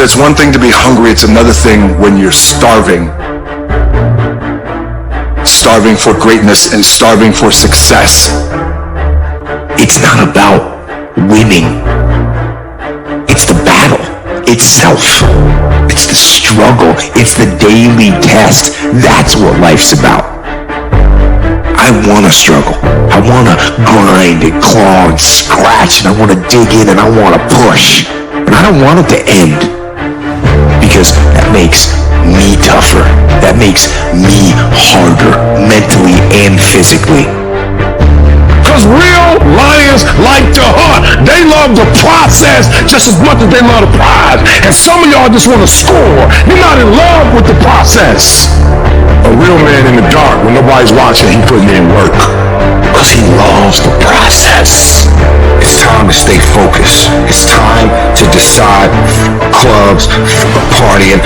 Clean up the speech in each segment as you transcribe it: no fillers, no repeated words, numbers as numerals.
It's one thing to be hungry, it's another thing when you're starving. Starving for greatness and starving for success. It's not about winning. It's the battle itself. It's the struggle. It's the daily test. That's what life's about. I want to struggle. I want to grind and claw and scratch, and I want to dig in and I want to push. And I don't want it to end, because that makes me tougher. That makes me harder, mentally and physically. Because real lions like to hunt. They love the process just as much as they love the prize. And some of y'all just want to score. You're not in love with the process. A real man in the dark, when nobody's watching, he putting in work. Because he loves the process. It's time to stay focused. It's time to decide clubs, partying,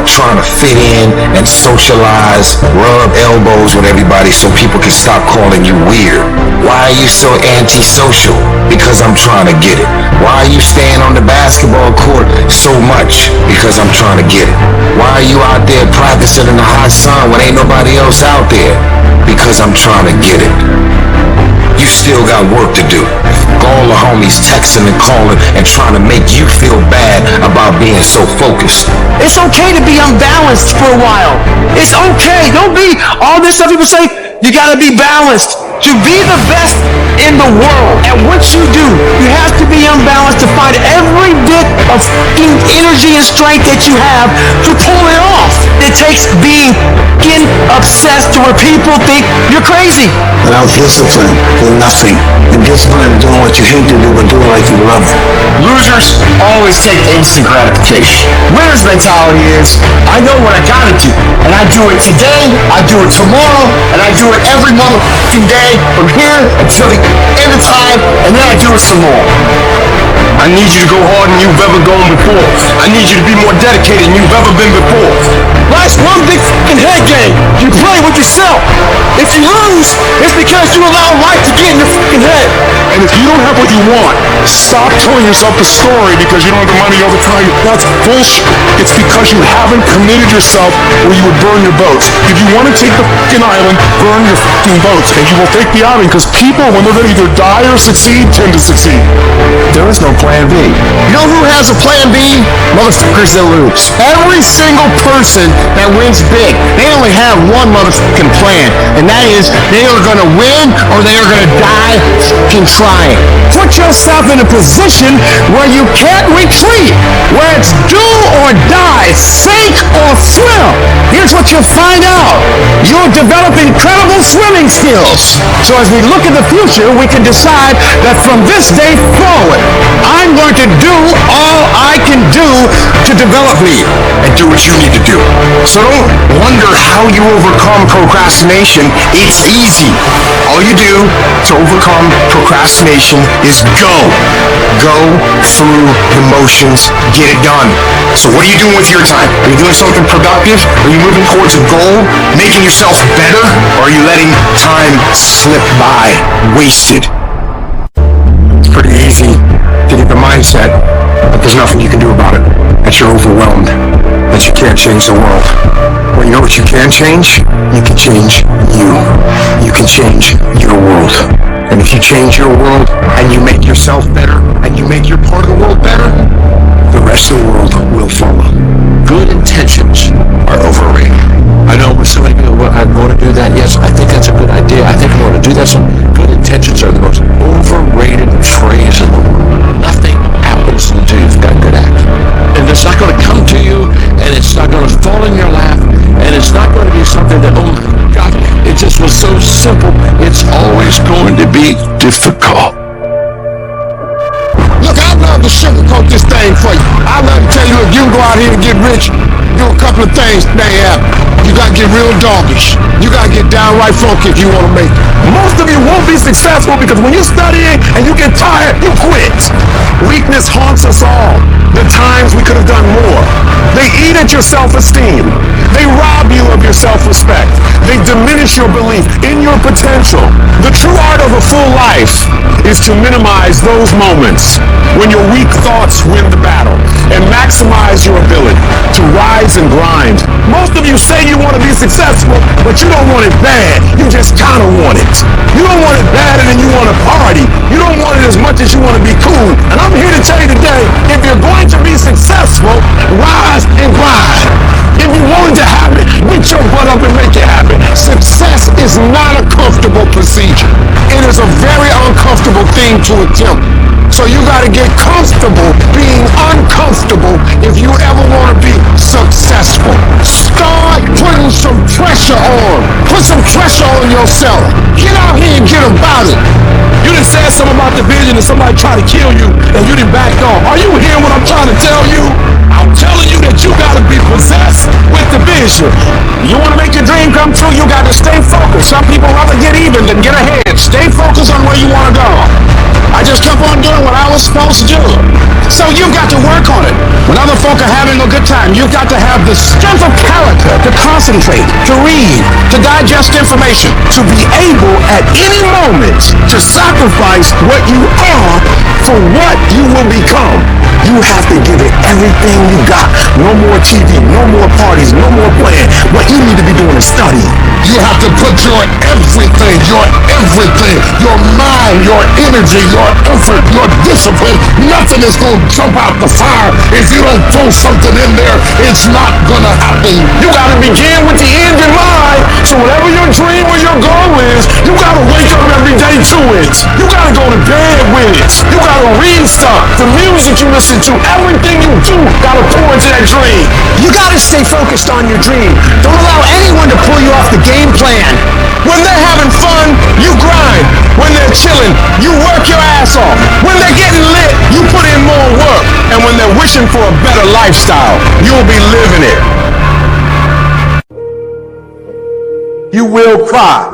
trying to fit in and socialize, rub elbows with everybody so people can stop calling you weird. Why are you so antisocial? Because I'm trying to get it. Why are you staying on the basketball court so much? Because I'm trying to get it. Why are you out there practicing in the hot sun when ain't nobody else out there? Because I'm trying to get it. You still got work to do. All the homies texting and calling and trying to make you feel bad about being so focused. It's okay to be unbalanced for a while. It's okay. Don't be all this stuff people say, you gotta be balanced. To be the best in the world at what you do, you have to be unbalanced to find every bit of energy and strength that you have to pull it off. It takes being obsessed to where people think you're crazy. Without discipline, you're nothing. And discipline is doing what you hate to do, but do it like you love it. Losers always take instant gratification. Winner's mentality is, I know what I gotta do, and I do it today, I do it tomorrow, and I do it every motherfucking day from here until the end of time, and then I do it some more. I need you to go harder than you've ever gone before. I need you to be more dedicated than you've ever been before. Life's one big fucking head game. You play with yourself. If you lose, it's because you allow life to get in your fucking head. And if you don't have what you want, stop telling yourself the story because you don't have the money over time. That's bullshit. It's because you haven't committed yourself where you would burn your boats. If you want to take the fucking island, burn your fucking boats, and you will take the island, because people, when they're going to either die or succeed, tend to succeed. There is no plan B. You know who has a plan B? Motherfuckers that lose. Every single person that wins big, they only have one motherfucking plan, and that is they are gonna win or they are gonna die fucking trying. Put yourself in a position where you can't retreat, where it's do or die, sink or swim. Here's what you'll find out. You'll develop incredible swimming skills. So as we look at the future, we can decide that from this day forward, I'm going to do all I can do to develop me. And do what you need to do. So don't wonder how you overcome procrastination. It's easy. All you do to overcome procrastination is go. Go through the motions, get it done. So what are you doing with your time? Are you doing something productive? Are you moving towards a goal? Making yourself better? Or are you letting time slip by, wasted? It's pretty easy to get the mindset that there's nothing you can do about it, that you're overwhelmed, that you can't change the world. Well, you know what you can change? You can change you. You can change your world. And if you change your world and you make yourself better and you make your part of the world better, the rest of the world will follow. Good intentions are overrated. I know when somebody goes, well, I'm going to do that. Yes, I think that's a good idea. I think I'm going to do that. So good intentions are the most overrated phrase in the world. Nothing happens until you've got good action. And it's not going to come to you, and it's not going to fall in your lap, and it's not going to be something that, oh my God, it just was so simple. It's always going to be difficult. Look, I love to sugarcoat this thing for you. I love to tell you, look, you can go out here and get rich, do a couple of things, they happen. You gotta get real doggish. You gotta get downright funky if you wanna make it. Most of you won't be successful because when you're studying and you get tired, you quit. Weakness haunts us all. The times we could have done more. The They eat at your self-esteem. They rob you of your self-respect. They diminish your belief in your potential. The true art of a full life is to minimize those moments when your weak thoughts win the battle and maximize your ability to rise and grind. Most of you say you want to be successful, but you don't want it bad. You just kind of want it. You don't want it bad and then you want to party. You don't want it as much as you want to be cool. And I'm here to tell you today, if you're going to be successful, rise and grind. If you want to have it, get your butt up and make it happen. Success is not a comfortable procedure. It is a very uncomfortable thing to attempt. So you got to get comfortable being uncomfortable if you ever want to be successful. Start putting some pressure on. Put some pressure on yourself. Get out here and get about it. You done said something about the vision and somebody tried to kill you and you done backed off. Are you hearing what I'm trying to tell you? I'm telling you that you got to be possessed with the vision. You want to make your dream come true, you got to stay focused. Some people rather get even than get ahead. Stay focused on where you want to go. I just kept on doing what I was supposed to do. So you've got to work on it. When other folk are having a good time, you've got to have the strength of character to concentrate, to read, to digest information, to be able at any moment to sacrifice what you are for what you will become. You have to give it everything you got. No more TV, no more parties, no more playing. What you need to be doing is studying. You have to put your everything, your mind, your energy, your effort, your discipline. Nothing is going to jump out the fire if you don't throw something in there. It's not going to happen. You got to begin with the end in mind. So whatever your dream or your goal is, you got to wake up every day to it. You got to go to bed with it. You got to read stuff. The music you listen to, everything you do, got to pour into that dream. You got to stay focused on your dream. Don't allow anyone to pull you off the game plan. When they're having fun, you grind. When they're chilling, you work your ass off. When they're getting lit, you put in more work. And when they're wishing for a better lifestyle, you'll be living it. You will cry.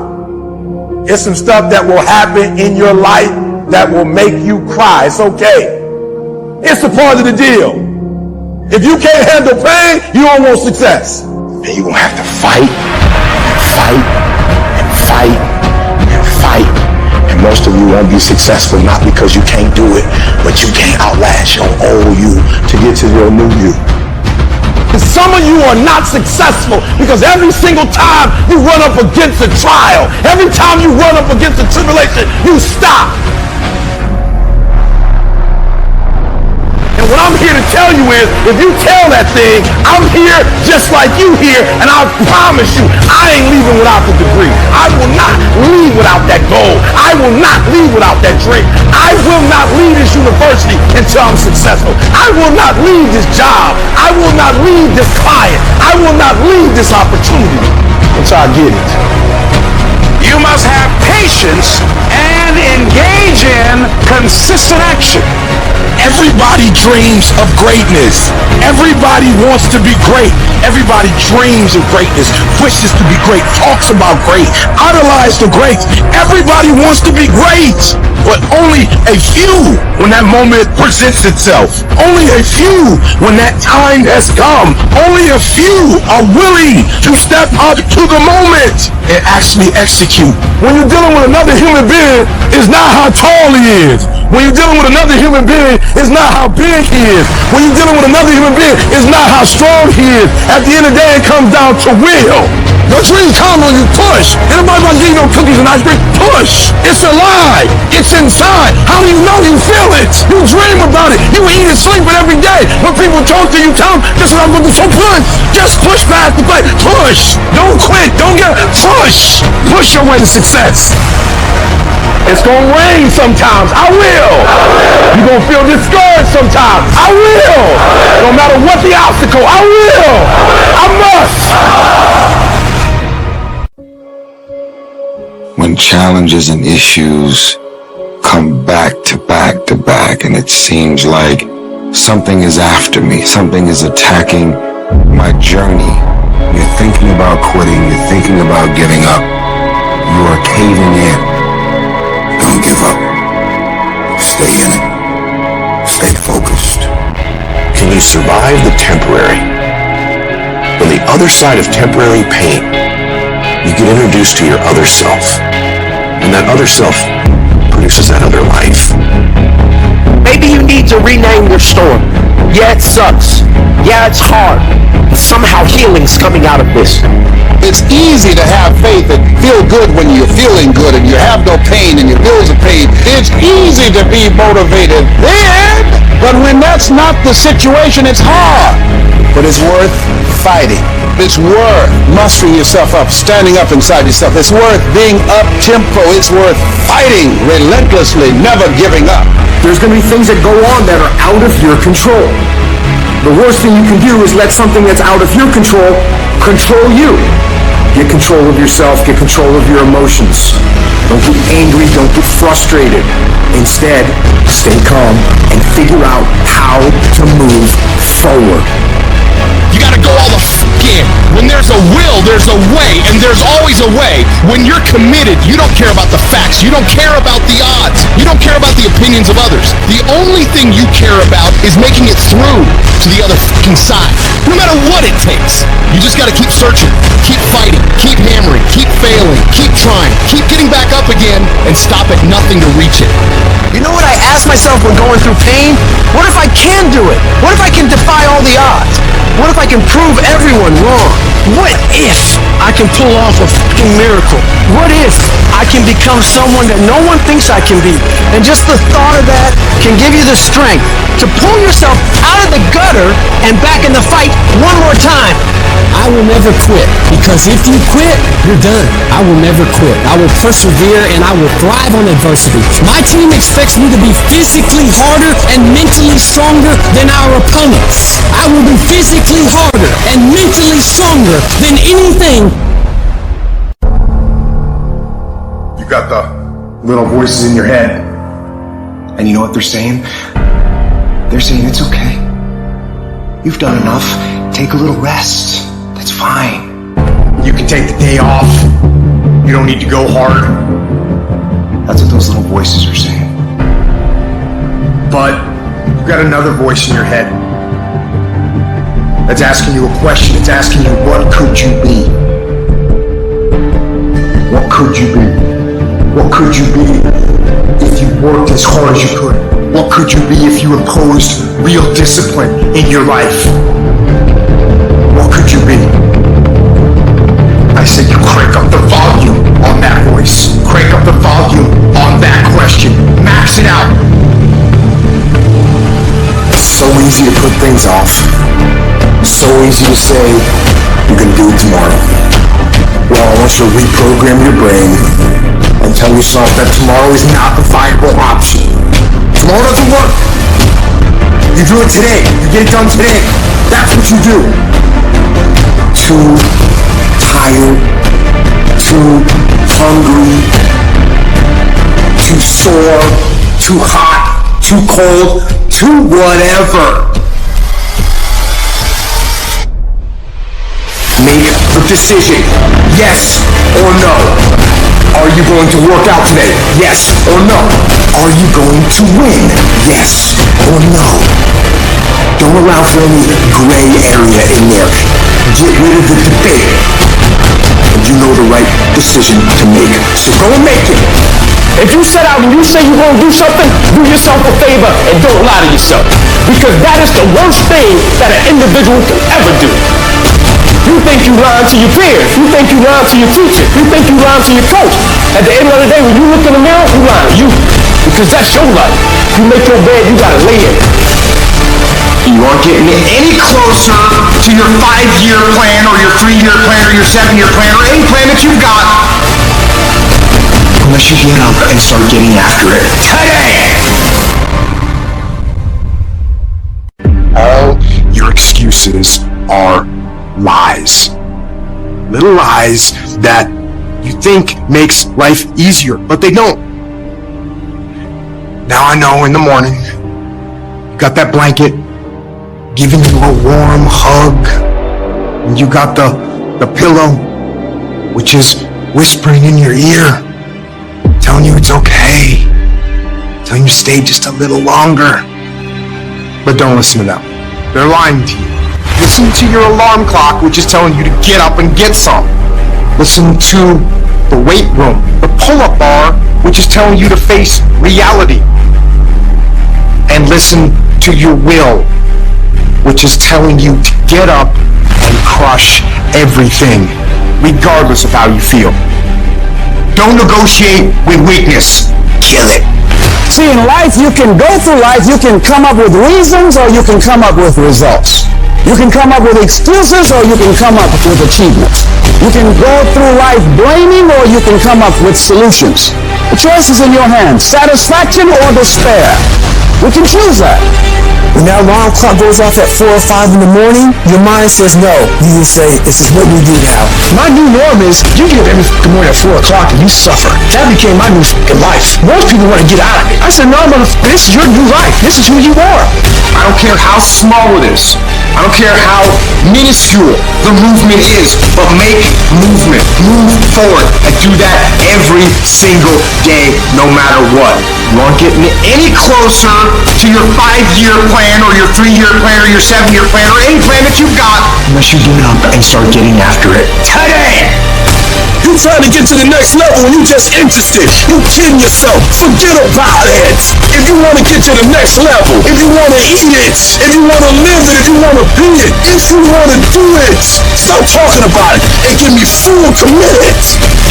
It's some stuff that will happen in your life that will make you cry. It's okay. It's a part of the deal. If you can't handle pain, you don't want success. And you're going to have to fight and fight and fight and fight. And most of you won't be successful not because you can't do it, but you can't outlast your old you to get to your new you. Some of you are not successful because every single time you run up against a trial, every time you run up against a tribulation, you stop. And what I'm here to tell you is, if you tell that thing, I'm here just like you here, and I promise you, I ain't leaving without the degree. I will not leave without that goal. I will not leave without that dream. I will not leave this university until I'm successful. I will not leave this job. I will not leave this client. I will not leave this opportunity until I get it. You must have patience and engage in consistent action. Everybody dreams of greatness. Everybody wants to be great. Everybody dreams of greatness, wishes to be great, talks about great, idolizes the greats. Everybody wants to be great, but only a few when that moment presents itself. Only a few when that time has come. Only a few are willing to step up to the moment and actually execute. When you're dealing with another human being, it's not how tall he is. When you're dealing with another human being, it's not how big he is. When you're dealing with another human being, it's not how strong he is. At the end of the day, it comes down to will. Your dreams come when you push. Anybody about to give you no cookies and ice cream? Push. It's alive. It's inside. How do you know you feel it? You dream about it. You eat and sleep it every day. When people talk to you, tell them, this is what I'm going to do. So push. Just push past the plate. Push. Don't quit. Don't get it. Push. Push your way to success. It's gonna rain sometimes. I will. You're gonna feel discouraged sometimes. I will. No matter what the obstacle, I will. I must. When challenges and issues come back to back to back, and it seems like something is after me, something is attacking my journey. You're thinking about quitting, you're thinking about giving up, you are caving in. Don't give up. Stay in it. Stay focused. Can you survive the temporary On the other side of temporary pain, you get introduced to your other self. And that other self produces that other life. Maybe you need to rename your story. Yeah, it sucks. Yeah, it's hard. But somehow healing's coming out of this. It's easy to have faith and feel good when you're feeling good and you have no pain and your bills are paid. It's easy to be motivated then, but when that's not the situation, it's hard. But it's worth fighting. It's worth mustering yourself up, standing up inside yourself. It's worth being up-tempo. It's worth fighting relentlessly, never giving up. There's going to be things that go on that are out of your control. The worst thing you can do is let something that's out of your control control you. Get control of yourself, get control of your emotions. Don't get angry, don't get frustrated. Instead, stay calm and figure out how to move forward. You gotta go all the in. When there's a will, there's a way, and there's always a way. When you're committed, you don't care about the facts. You don't care about the odds. You don't care about the opinions of others. The only thing you care about is making it through to the other side. No matter what it takes. You just gotta keep searching, keep fighting, keep hammering, keep failing, keep trying, keep getting back up again, and stop at nothing to reach it. You know what I ask myself when going through pain? What if I can do it? What if I can defy all the odds? What if I can prove everyone wrong? What if I can pull off a fucking miracle? What if I can become someone that no one thinks I can be? And just the thought of that can give you the strength to pull yourself out of the gutter and back in the fight one more time. I will never quit, because if you quit, you're done. I will never quit. I will persevere and I will thrive on adversity. My team expects me to be physically harder and mentally stronger than our opponents. I will be physically harder and mentally stronger than anything. You got the little voices in your head, and you know what they're saying? They're saying it's okay. You've done enough. Take a little rest. That's fine. You can take the day off. You don't need to go hard. That's what those little voices are saying. But you've got another voice in your head that's asking you a question. It's asking you, what could you be? What could you be? What could you be if you worked as hard as you could? What could you be if you imposed real discipline in your life? What could you be? I said you crank up the volume on that voice. Crank up the volume on that question. Max it out. It's so easy to put things off. So easy to say, you can do it tomorrow. Well, I want you to reprogram your brain and tell yourself that tomorrow is not a viable option. Tomorrow doesn't work. You do it today. You get it done today. That's what you do. Too tired, too hungry, too sore, too hot, too cold, too whatever. Make the decision, yes or no. Are you going to work out today? Yes or no? Are you going to win? Yes or no? Don't allow for any gray area in there. Get rid of the debate. And you know the right decision to make. So go and make it. If you set out and you say you're going to do something, do yourself a favor and don't lie to yourself. Because that is the worst thing that an individual can ever do. You think you lying to your peers. You think you lying to your teacher. You think you lying to your coach. At the end of the day, when you look in the mirror, you lying to you. Because that's your life. You make your bed, you gotta lay in it. You aren't getting any closer to your 5-year plan or your 3-year plan or your 7-year plan or any plan that you've got unless you get up and start getting after it today. All your excuses are lies. Little lies that you think makes life easier, but they don't. Now I know in the morning, you got that blanket giving you a warm hug, and you got the pillow, which is whispering in your ear, telling you it's okay, telling you to stay just a little longer. But don't listen to them. They're lying to you. You'll Listen to your alarm clock, which is telling you to get up and get some. Listen to the weight room, the pull-up bar, which is telling you to face reality. And listen to your will, which is telling you to get up and crush everything, regardless of how you feel. Don't negotiate with weakness. Kill it. See, in life, you can go through life, you can come up with reasons or you can come up with results. You can come up with excuses or you can come up with achievements. You can go through life blaming or you can come up with solutions. The choice is in your hands, satisfaction or despair. We can choose that. When that alarm clock goes off at 4 or 5 in the morning, your mind says no. You say, this is what we do now. My new norm is, you get up every morning at 4 o'clock and you suffer. That became my new life. Most people want to get out of it. I said, no, this is your new life. This is who you are. I don't care how small it is. I don't care how minuscule the movement is, but make movement. Move forward and do that every single day, no matter what. You aren't getting any closer to your 5-year plan or your 3-year plan or your 7-year plan or any plan that you've got unless you get up and start getting after it today. You trying to get to the next level and you just interested. You kidding yourself. Forget about it. If you want to get to the next level, if you want to eat it, if you want to live it, if you want to be it, if you want to do it, stop talking about it and give me full commitment.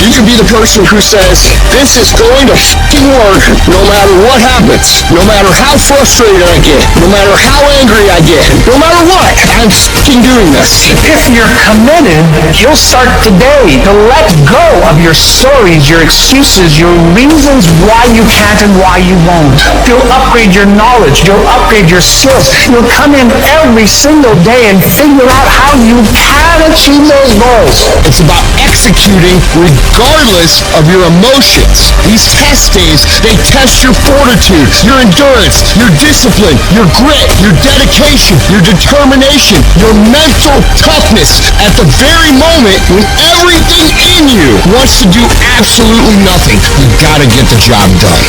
You can be the person who says, this is going to f***ing work no matter what happens, no matter how frustrated I get, no matter how angry I get, no matter what, I'm f***ing doing this. If you're committed, you'll start today to let go of your stories, your excuses, your reasons why you can't and why you won't. You'll upgrade your knowledge. You'll upgrade your skills. You'll come in every single day and figure out how you can achieve those goals. It's about executing regardless of your emotions. These test days, they test your fortitude, your endurance, your discipline, your grit, your dedication, your determination, your mental toughness at the very moment when everything in you wants to do absolutely nothing. You gotta get the job done.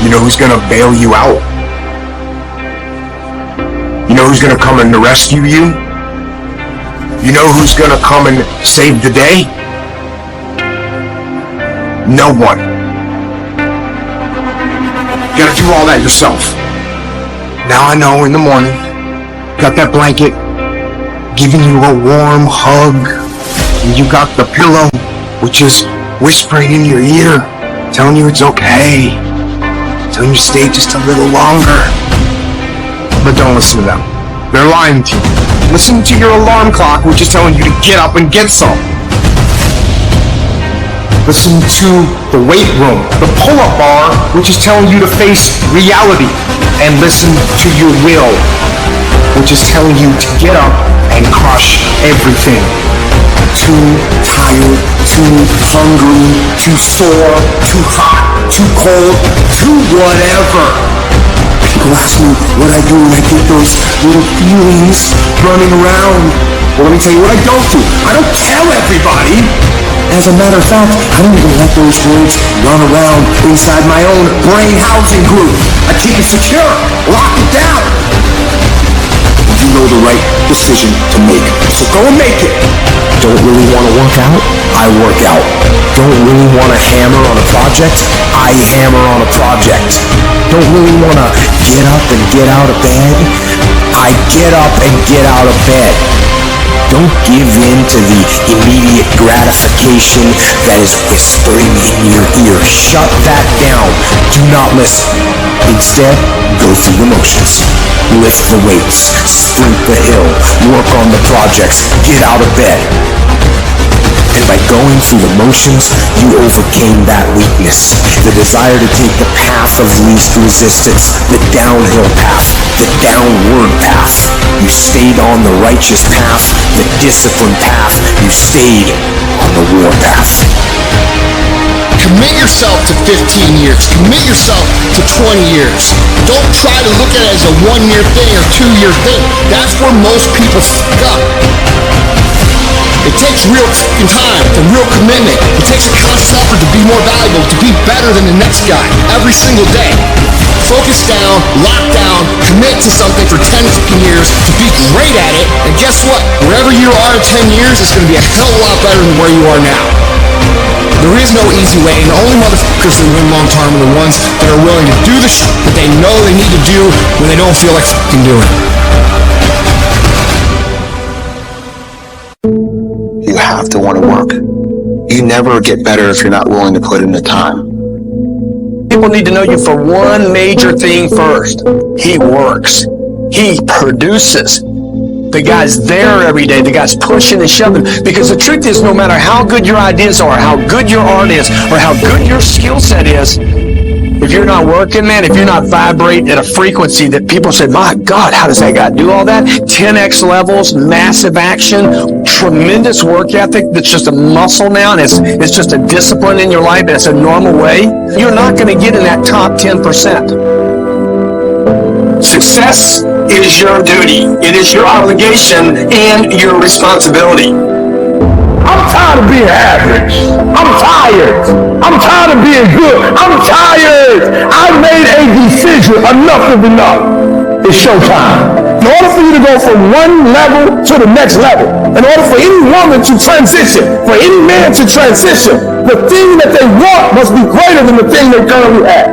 You know who's gonna bail you out? You know who's gonna come and rescue you? You know who's gonna come and save the day? No one. You gotta do all that yourself. Now I know in the morning, got that blanket, giving you a warm hug, and you got the pillow, which is whispering in your ear, telling you it's okay, telling you to stay just a little longer. But don't listen to them. They're lying to you. Listen to your alarm clock, which is telling you to get up and get some. Listen to the weight room, the pull-up bar, which is telling you to face reality. And listen to your will, which is telling you to get up and crush everything. Too tired, too hungry, too sore, too hot, too cold, too whatever. People ask me what I do when I get those little feelings running around. Well, let me tell you what I don't do. I don't tell everybody. As a matter of fact, I don't even let those words run around inside my own brain housing group. I keep it secure, lock it down. You know the right decision to make, so go and make it. Don't really want to work out? I work out. Don't really want to hammer on a project? I hammer on a project. Don't really want to get up and get out of bed? I get up and get out of bed. Don't give in to the immediate gratification that is whispering in your ear. Shut that down. Do not listen. Instead, go through the motions. Lift the weights. Sprint the hill. Work on the projects. Get out of bed. And by going through the motions, you overcame that weakness. The desire to take the path of least resistance, the downhill path, the downward path. You stayed on the righteous path, the disciplined path. You stayed on the war path. Commit yourself to 15 years. Commit yourself to 20 years. Don't try to look at it as a 1-year thing or 2-year thing. That's where most people fuck up. It takes real fucking time and real commitment. It takes a conscious effort to be more valuable, to be better than the next guy every single day. Focus focus down, lock down, commit to something for 10, 15 years to be great at it. And guess what? Wherever you are in 10 years, it's going to be a hell of a lot better than where you are now. There is no easy way, and the only motherfuckers that win long term are the ones that are willing to do the shit that they know they need to do when they don't feel like fucking doing it. You have to want to work. You never get better if you're not willing to put in the time. People need to know you for one major thing first. He works. He produces. The guy's there every day. The guy's pushing and shoving. Because the truth is, no matter how good your ideas are, how good your art is, or how good your skill set is, if you're not working, man, if you're not vibrating at a frequency that people said, my God, how does that guy do all that? 10x levels, massive action, tremendous work ethic that's just a muscle now, and it's just a discipline in your life, and it's a normal way. You're not going to get in that top 10%. Success is your duty. It is your obligation and your responsibility. I'm tired of being average. I'm tired. I'm tired of being good. I'm tired. I made a decision. Enough is enough. It's showtime. In order for you to go from one level to the next level, in order for any woman to transition, for any man to transition, the thing that they want must be greater than the thing they currently have.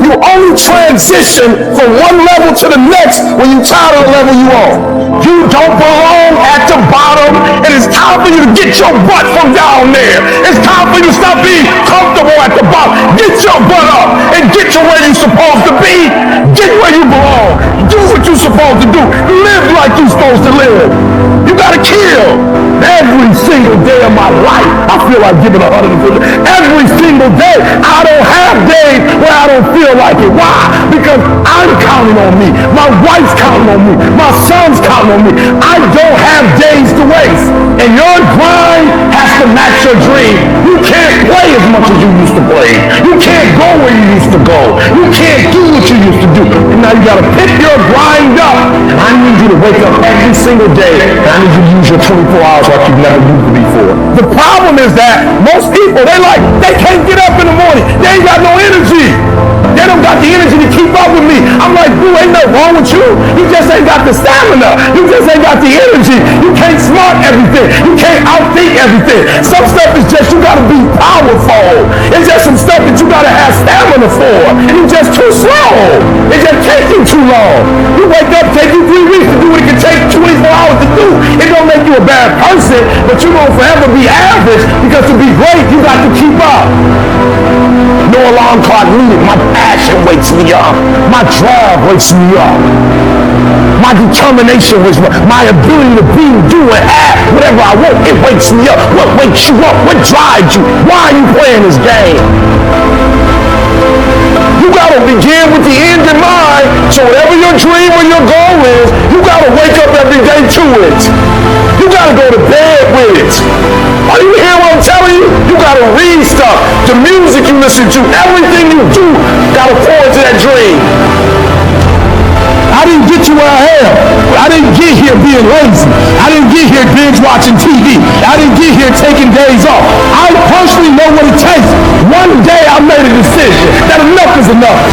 You only transition from one level to the next when you're tired of the level you on. You don't belong at the bottom, and it's time for you to get your butt from down there. It's time for you to stop being comfortable at the bottom. Get your butt up and get to where you're supposed to be. Get where you belong. Do what you're supposed to do. Live like you're supposed to live. You gotta kill. Every single day of my life, I feel like giving 150. Every single day, I don't have days where I don't feel like it. Why? Because I'm counting on me. My wife's counting on me. My son's counting on me. I don't have days to waste. And your grind has to match your dream. You can't play as much as you used to play. You can't go where you used to go. You can't do what you used to do. And now you gotta pick your grind up. And I need you to wake up every single day. And I need you to use your 24 hours like you've never used it before. The problem is that most people, they can't get up in the morning. They ain't got no energy. They don't got the energy to keep up with me. I'm like, boo, ain't nothing wrong with you. You just ain't got the stamina. You just ain't got the energy. You can't smart everything. You can't outthink everything. Some stuff is just, you gotta be powerful. It's just some stuff that you gotta have stamina for. And you're just too slow. It just takes you too long. You wake up, take you 3 weeks to do what it can take 24 hours to do. It don't make you a bad person, but you won't forever be average, because to be great, you got to keep up. No alarm clock needed. My passion wakes me up. My drive wakes me up. My determination wakes me up. My ability to be, do, and act whatever I want, it wakes me up. What wakes you up? What drives you? Why are you playing this game? You gotta begin with the end in mind. So whatever your dream or your goal is, you gotta wake up every day to it. You gotta go to bed with it. Are you hearing what I'm telling you? You gotta read stuff. The music you listen to, everything you do, gotta pour into that dream. I didn't get to where I am. I didn't get here being lazy. I didn't get here binge watching TV. I didn't get here taking days off. I personally know what it takes. One day I made a decision that enough is enough.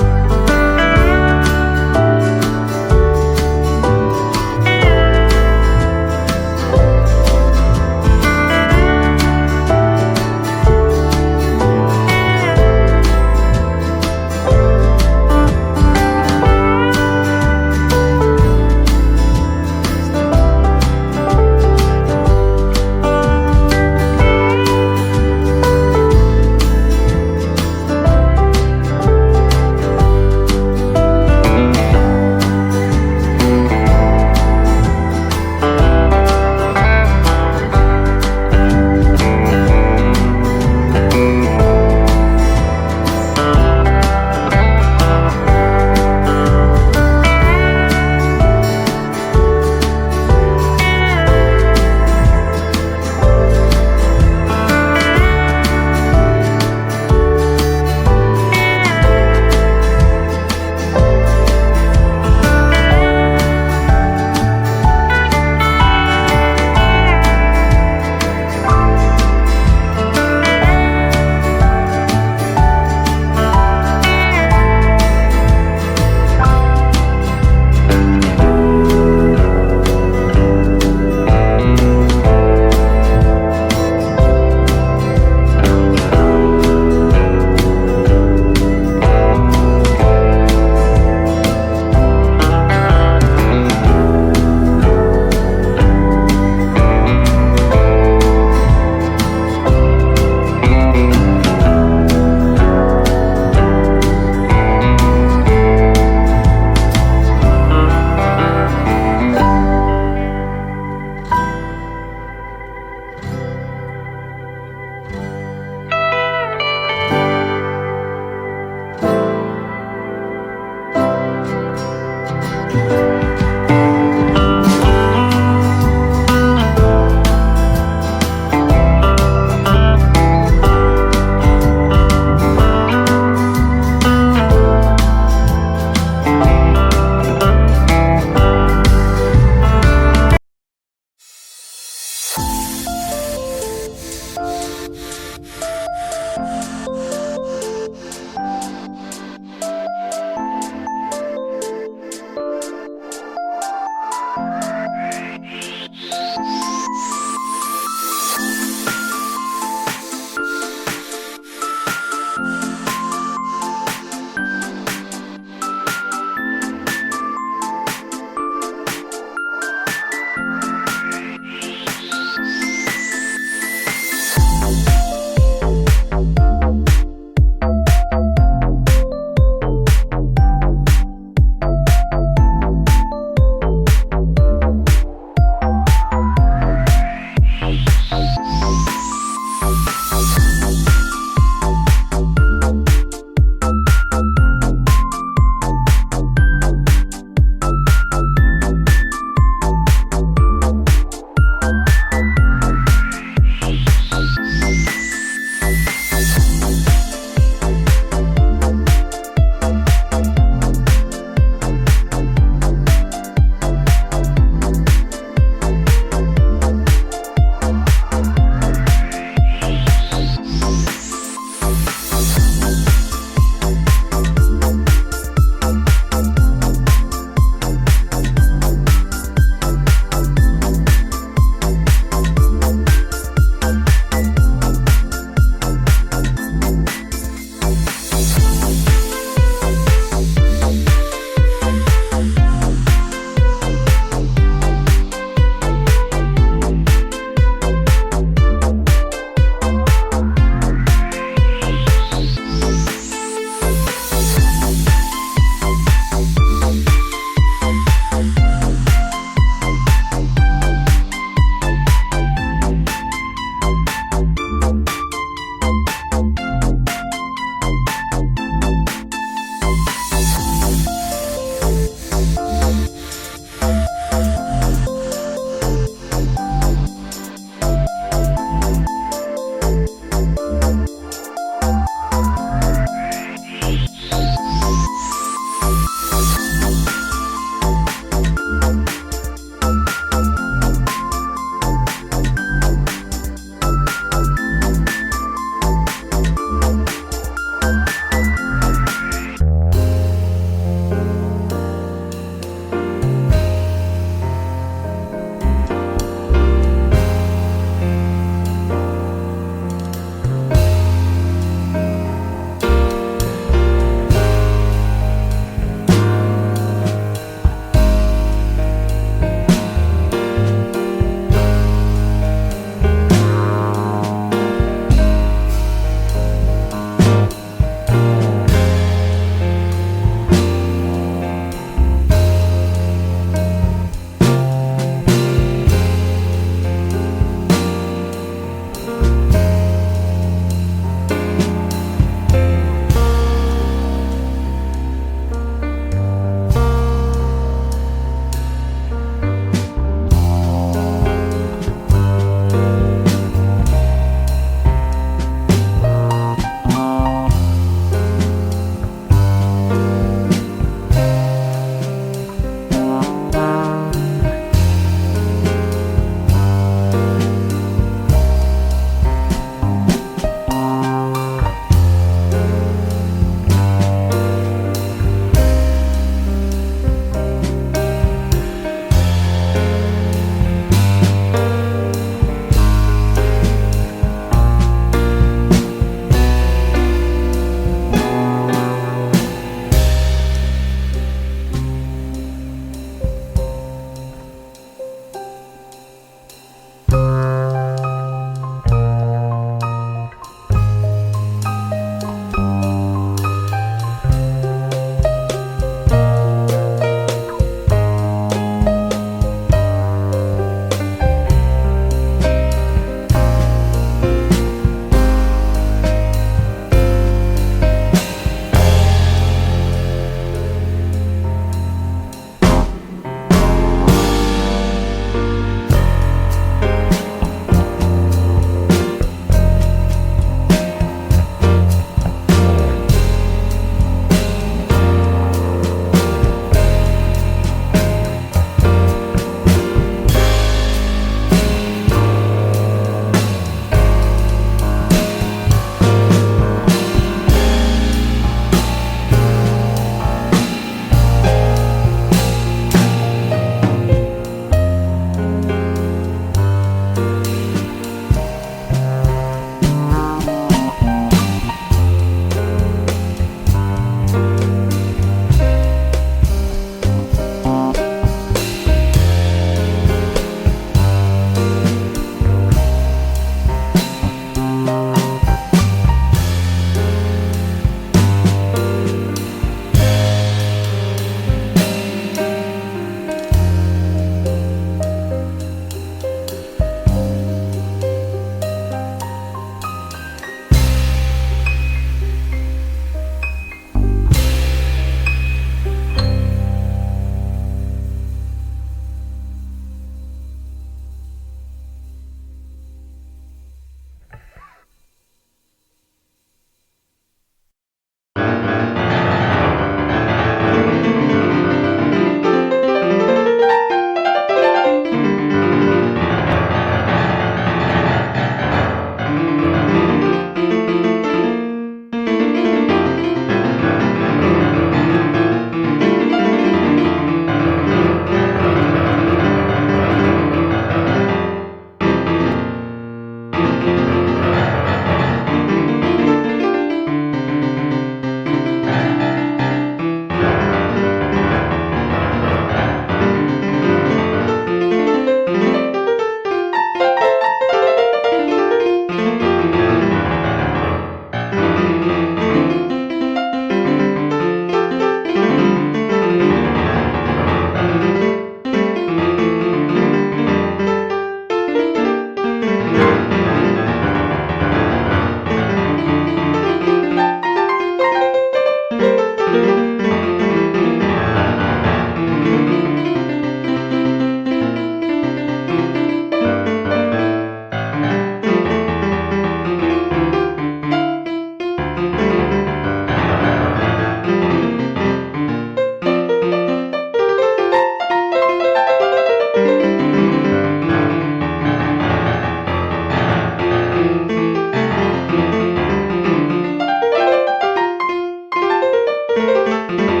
you.